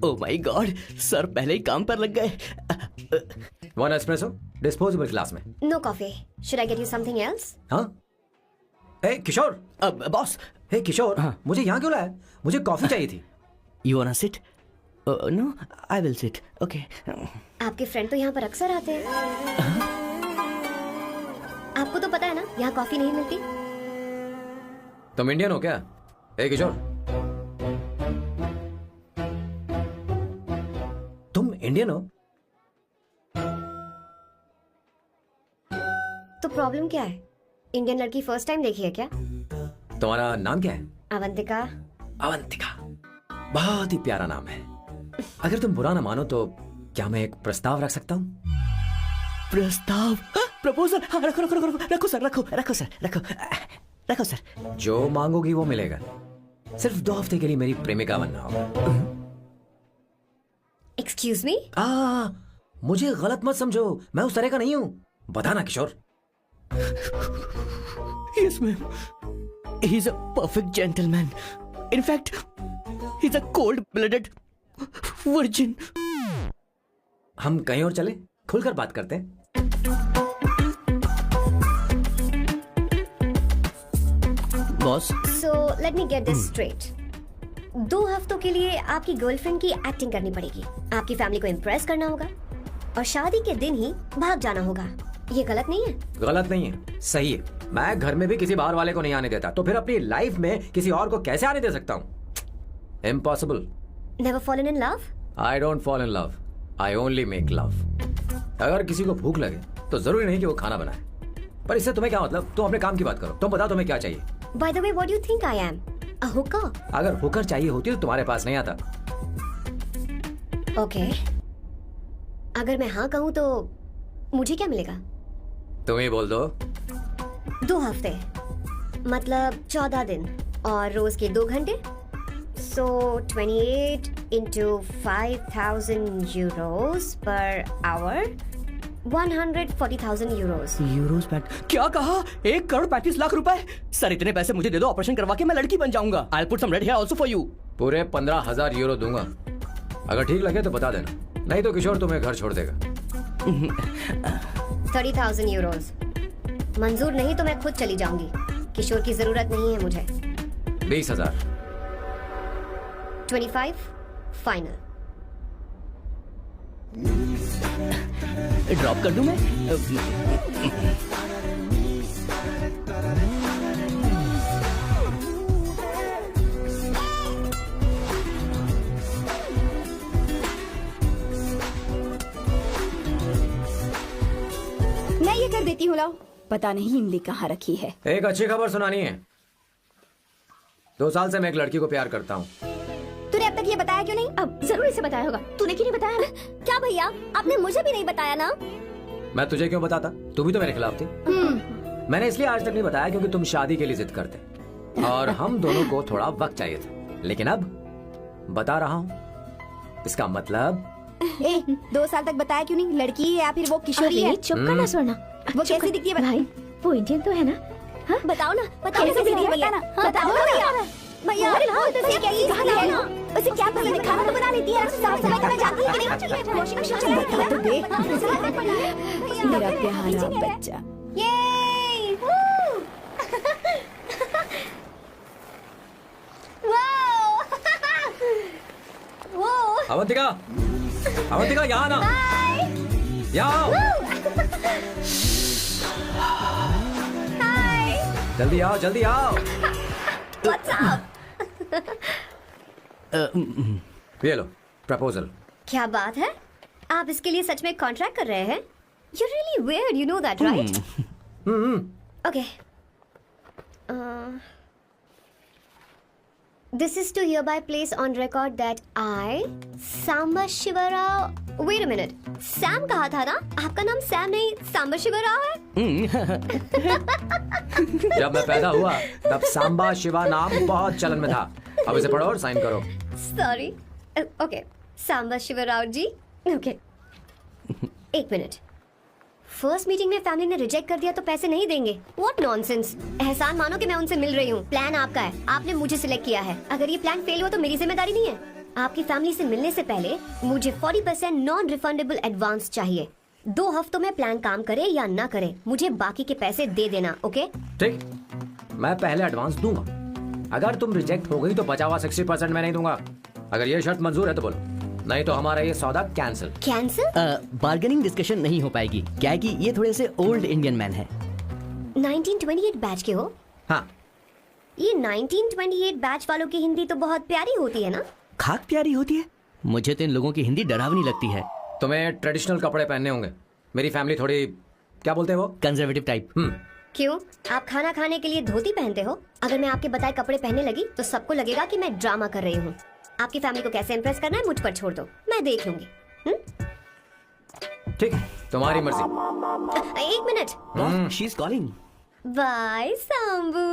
Oh my God, sir पहले ही काम पर लग गए। 1 एस्प्रेसो डिस्पोजेबल ग्लास में। No coffee. Should I get you something else? हाँ? ए किशोर। बॉस। हे किशोर, हाँ। मुझे यहाँ क्यों लाया? मुझे कॉफी चाहिए थी। You want sit? No, I will sit. Okay. आपके फ्रेंड तो यहाँ पर अक्सर आते हैं। आपको तो पता है ना, यहाँ कॉफी नहीं मिलती। तुम इंडियन हो क्या? ए किशोर, तुम इंडियन हो? तो प्रॉब्लम क्या है? इंडियन लड़की फर्स्ट टाइम देखी है क्या? तुम्हारा नाम क्या है? अवंतिका। अवंतिका, बहुत ही प्यारा नाम है। अगर तुम बुरा ना मानो तो क्या मैं एक प्रस्ताव रख सकता हूँ? प्रस्ताव? प्रपोजल? हाँ, रखो रखो रखो रखो सर, रखो रखो सर, रखो रखो सर। जो मांगोगी वो मिलेगा। सिर्फ 2 हफ्ते के लिए मेरी प्रेमिका बनना होगा। Excuse me? मुझे गलत मत समझो, मैं उस तरह का नहीं हूँ। बताना किशोर। Yes, ma'am. He's a perfect gentleman. In fact, he's a cold-blooded virgin. हम कहीं और चले, खुलकर बात करते हैं। Boss, So let me get this straight. 2 हफ्तों के लिए आपकी गर्लफ्रेंड की एक्टिंग करनी पड़ेगी, आपकी फैमिली को इम्प्रेस करना होगा और शादी के दिन ही भाग जाना होगा। ये गलत नहीं है? गलत नहीं है, सही है। मैं घर में भी किसी बाहर वाले को नहीं आने देता, तो फिर अपनी लाइफ में किसी और को कैसे आने दे सकता हूँ? Impossible. Never fallen in love? I don't fall in love, I only make love. अगर किसी को भूख लगे तो जरूरी नहीं कि वो खाना बनाए। पर इससे तुम्हें क्या मतलब? तुम अपने काम की बात करो। तुम बताओ तुम्हें क्या चाहिए? By the way, what do you think I am? A hooker? अगर हुकर चाहिए होती तो तुम्हारे पास नहीं आता। Okay. अगर मैं हाँ कहूँ तो मुझे क्या मिलेगा? तुम ही बोल दो। 2 हफ्ते मतलब 14 दिन और रोज के 2 घंटे। So 28 into 5,000 euros per hour, 140,000 euros. Euros PAT? क्या कहा? 1,35,00,000 रुपए? सर इतने पैसे मुझे दे दो, ऑपरेशन करवा के मैं लड़की बन जाऊंगा। I'll put some red hair also for you. पूरे 15,000 यूरो दूंगा। अगर ठीक लगे तो बता देना, नहीं तो किशोर तुम्हें घर छोड़ देगा। 30,000 euros. मंजूर नहीं तो मैं खुद चली जाऊंगी। किशोर की जरूरत नहीं है मुझे। 20,000। 25 फाइनल। ड्रॉप कर दूं मैं? मैं ये कर देती हूँ, लाओ। पता नहीं इमली कहाँ रखी है। एक अच्छी खबर सुनानी है। 2 साल से मैं एक लड़की को प्यार करता हूँ। तूने अब तक ये बताया क्यों नहीं? अब जरूर इसे बताया होगा। तूने क्यों नहीं बताया? क्या भैया, आपने मुझे भी नहीं बताया ना? मैं तुझे क्यों बताता? तू भी तो मेरे खिलाफ थी। मैंने इसलिए आज तक नहीं बताया क्योंकि तुम शादी के लिए जिद करते और हम दोनों को थोड़ा वक्त चाहिए था। लेकिन अब बता रहा हूँ। इसका मतलब 2 साल तक बताया क्यों नहीं? लड़की है या फिर वो किशोरी है? चुप करना स्वर्णा। वो कैसी दिखती है भाई? वो इंडियन तो है ना? हाँ? बताओ ना, बताओ कैसे दिखती है भैया? बताओ ना भैया। भैया उसे क्या पसंद है ना? उसे क्या पसंद है? खाना तो बना लेती है, साफ सफाई करना जानती है कि नहीं? वॉशिंग मशीन चलाती है। देख मेरा प्यारा बच्चा। ये वाओ। अवंतिका, अवंतिका यहाँ ना। यहाँ जल्दी आओ, जल्दी आओ। What's up? ये लो प्रपोजल। क्या बात है? आप इसके लिए सच में कॉन्ट्रैक्ट कर रहे हैं? You're really weird, you know that, right? Okay. This is to hereby place on record that I, Samba Shiva Rao. Wait a minute. Sam कहा था ना? आपका नाम सैम नहीं Samba Shiva Rao है? जब मैं पैदा हुआ तब सांबा शिवा नाम बहुत चलन में था। अब इसे पढ़ो और साइन करो। Sorry. Okay. Samba Shiva Rao जी. Okay. 1 मिनट. फर्स्ट मीटिंग में फैमिली ने रिजेक्ट कर दिया तो पैसे नहीं देंगे? What nonsense. एहसान मानो कि मैं उनसे मिल रही हूँ। प्लान आपका है, आपने मुझे सिलेक्ट किया है। अगर ये प्लान फेल हुआ तो मेरी जिम्मेदारी नहीं है। आपकी फैमिली से मिलने से पहले मुझे 40% नॉन रिफंडेबल एडवांस चाहिए। 2 हफ्तों में प्लान काम करे या ना करे, मुझे बाकी के पैसे दे देना। ओके? ठीक, मैं पहले एडवांस दूंगा। अगर तुम रिजेक्ट हो गई तो बचा हुआ 60% मैं नहीं दूंगा। अगर ये शर्त मंजूर है तो बोलो, नहीं तो हमारा ये सौदा कैंसिल। कैंसिल? बार्गेनिंग डिस्कशन नहीं हो पाएगी। क्या है कि ये थोड़े से ओल्ड इंडियन मैन है। 1928 बैच के हो? हाँ। ये 1928 बैच वालों की हिंदी तो बहुत प्यारी होती है ना? खाक प्यारी होती है। मुझे तो इन लोगों की हिंदी डरावनी लगती है। तुम्हें ट्रेडिशनल कपड़े पहनने होंगे। मेरी फैमिली थोड़ी, क्या बोलते हैं वो, कंजर्वेटिव टाइप। क्यों? आप खाना खाने के लिए धोती पहनते हो? अगर मैं आपके बताए कपड़े पहनने लगी तो सबको लगेगा कि मैं ड्रामा कर रही हूँ। आपकी फैमिली को कैसे इम्प्रेस करना है मुझ पर छोड़ दो, मैं देख लूंगी। ठीक, तुम्हारी मर्जी। 1 minute. She is calling. Bye सांबू।